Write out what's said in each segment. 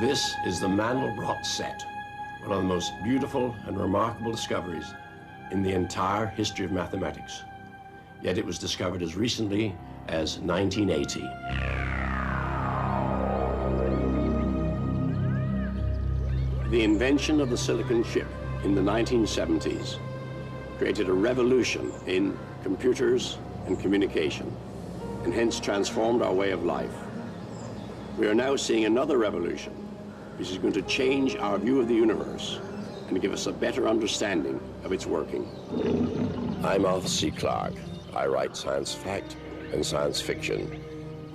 This is the Mandelbrot set, one of the most beautiful and remarkable discoveries in the entire history of mathematics. Yet it was discovered as recently as 1980. The invention of the silicon chip in the 1970s created a revolution in computers and communication, and hence transformed our way of life. We are now seeing another revolution, which is going to change our view of the universe and give us a better understanding of its working. I'm Arthur C. Clarke. I write science fact and science fiction.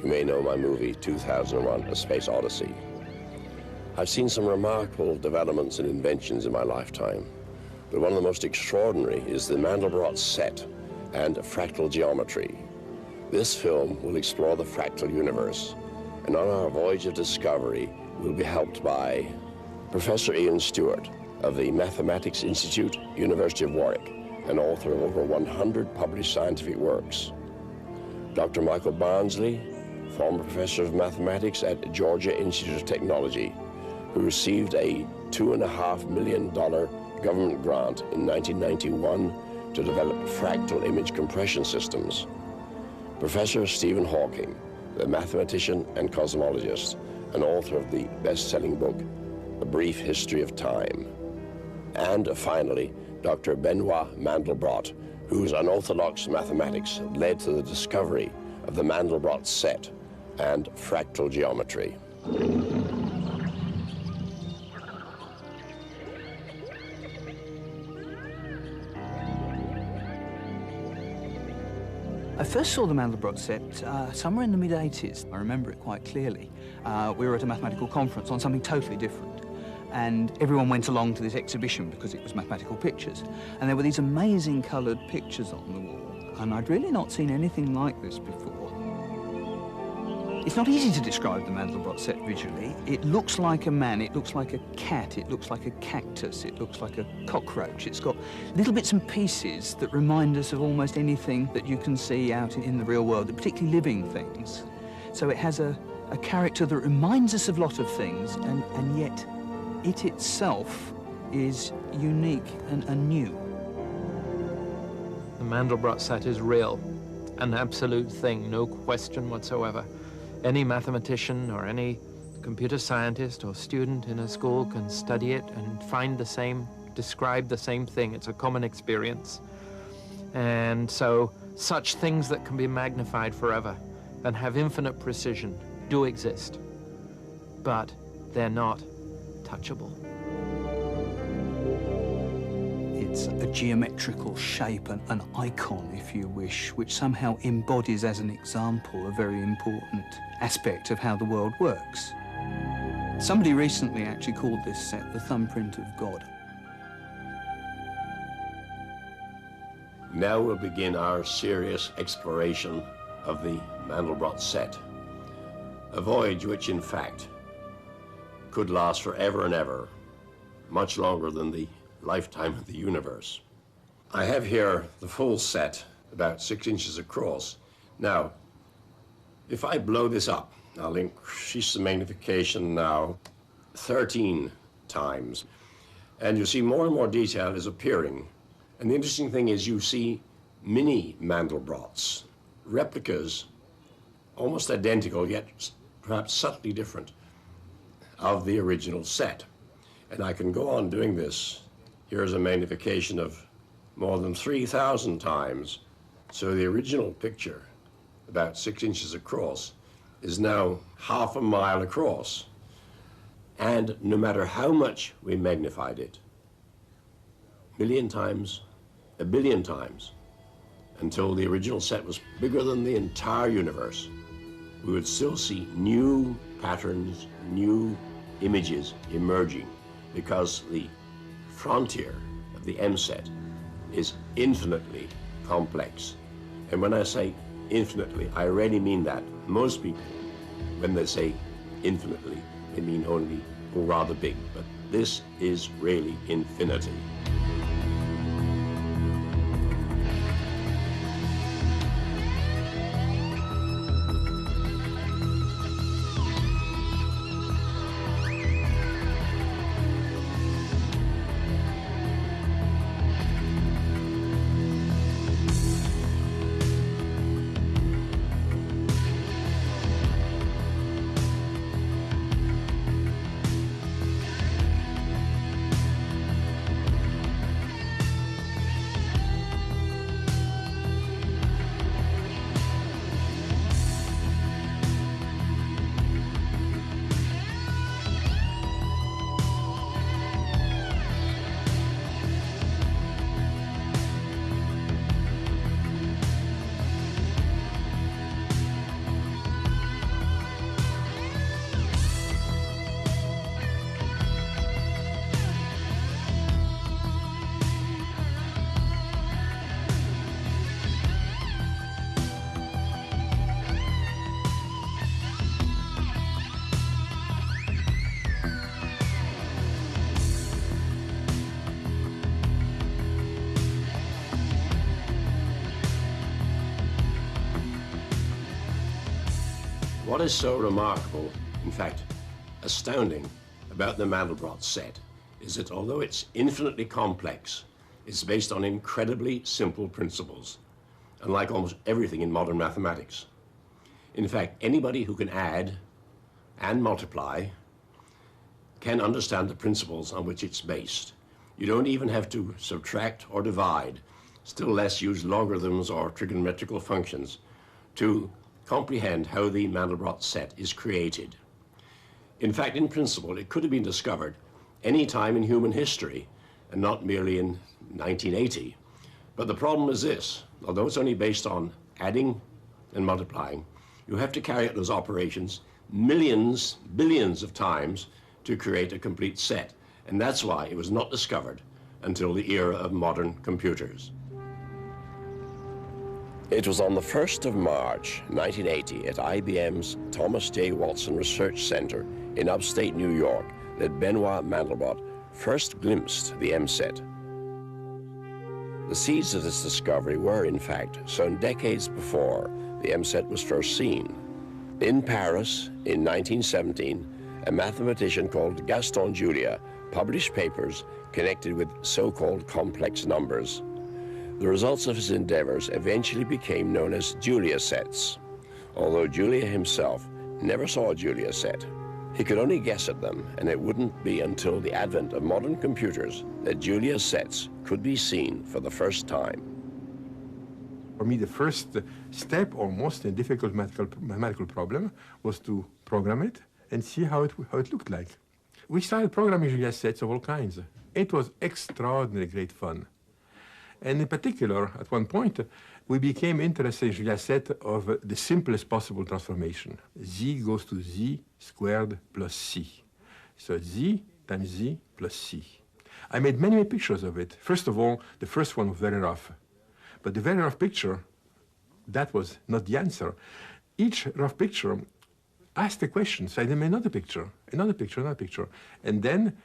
You may know my movie 2001: A Space Odyssey. I've seen some remarkable developments and inventions in my lifetime, but one of the most extraordinary is the Mandelbrot set and fractal geometry. This film will explore the fractal universe, and on our voyage of discovery, we'll be helped by Professor Ian Stewart of the Mathematics Institute, University of Warwick, and author of over 100 published scientific works. Dr. Michael Barnsley, former professor of mathematics at Georgia Institute of Technology, who received a $2.5 million government grant in 1991 to develop fractal image compression systems. Professor Stephen Hawking, the mathematician and cosmologist, and author of the best-selling book, A Brief History of Time. And finally, Dr. Benoit Mandelbrot, whose unorthodox mathematics led to the discovery of the Mandelbrot set and fractal geometry. I first saw the Mandelbrot set somewhere in the mid-80s. I remember it quite clearly. We were at a mathematical conference on something totally different, and everyone went along to this exhibition because it was mathematical pictures. And there were these amazing coloured pictures on the wall, and I'd really not seen anything like this before. It's not easy to describe the Mandelbrot set visually. It looks like a man, it looks like a cat, it looks like a cactus, it looks like a cockroach. It's got little bits and pieces that remind us of almost anything that you can see out in the real world, particularly living things. So it has a character that reminds us of a lot of things, and yet it itself is unique and new. The Mandelbrot set is real, an absolute thing, no question whatsoever. Any mathematician or any computer scientist or student in a school can study it and find the same, describe the same thing. It's a common experience. And so such things that can be magnified forever and have infinite precision do exist, but they're not touchable. It's a geometrical shape, an icon, if you wish, which somehow embodies as an example a very important aspect of how the world works. Somebody recently actually called this set the thumbprint of God. Now we'll begin our serious exploration of the Mandelbrot set, a voyage which in fact could last forever and ever, much longer than the lifetime of the universe. I have here the full set, about 6 inches across. Now, if I blow this up, I'll increase the magnification now 13 times, and you see more and more detail is appearing. And the interesting thing is you see mini Mandelbrots, replicas, almost identical, yet perhaps subtly different, of the original set. And I can go on doing this. Here's a magnification of more than 3,000 times. So the original picture, about 6 inches across, is now half a mile across. And no matter how much we magnified it, a million times, a billion times, until the original set was bigger than the entire universe, we would still see new patterns, new images emerging, because the frontier of the M set is infinitely complex. And when I say infinitely, I really mean that. Most people, when they say infinitely, they mean only rather big, but this is really infinity. What is so remarkable, in fact, astounding, about the Mandelbrot set is that although it's infinitely complex, it's based on incredibly simple principles, unlike almost everything in modern mathematics. In fact, anybody who can add and multiply can understand the principles on which it's based. You don't even have to subtract or divide, still less use logarithms or trigonometrical functions to comprehend how the Mandelbrot set is created. In fact, in principle, it could have been discovered any time in human history and not merely in 1980. But the problem is this: although it's only based on adding and multiplying, you have to carry out those operations millions, billions of times to create a complete set. And that's why it was not discovered until the era of modern computers. It was on the 1st of March, 1980, at IBM's Thomas J. Watson Research Center in upstate New York that Benoit Mandelbrot first glimpsed the M-set. The seeds of this discovery were, in fact, sown decades before the M-set was first seen. In Paris, in 1917, a mathematician called Gaston Julia published papers connected with so-called complex numbers. The results of his endeavors eventually became known as Julia sets, although Julia himself never saw a Julia set. He could only guess at them, and it wouldn't be until the advent of modern computers that Julia sets could be seen for the first time. For me, the first step, or most difficult mathematical problem, was to program it and see how it looked like. We started programming Julia sets of all kinds. It was extraordinarily great fun. And in particular, at one point, we became interested in Julia set of the simplest possible transformation. Z goes to Z squared plus C. So Z times Z plus C. I made many pictures of it. First of all, the first one was very rough. But the very rough picture, that was not the answer. Each rough picture asked a question, so I made another picture, another picture, another picture. And then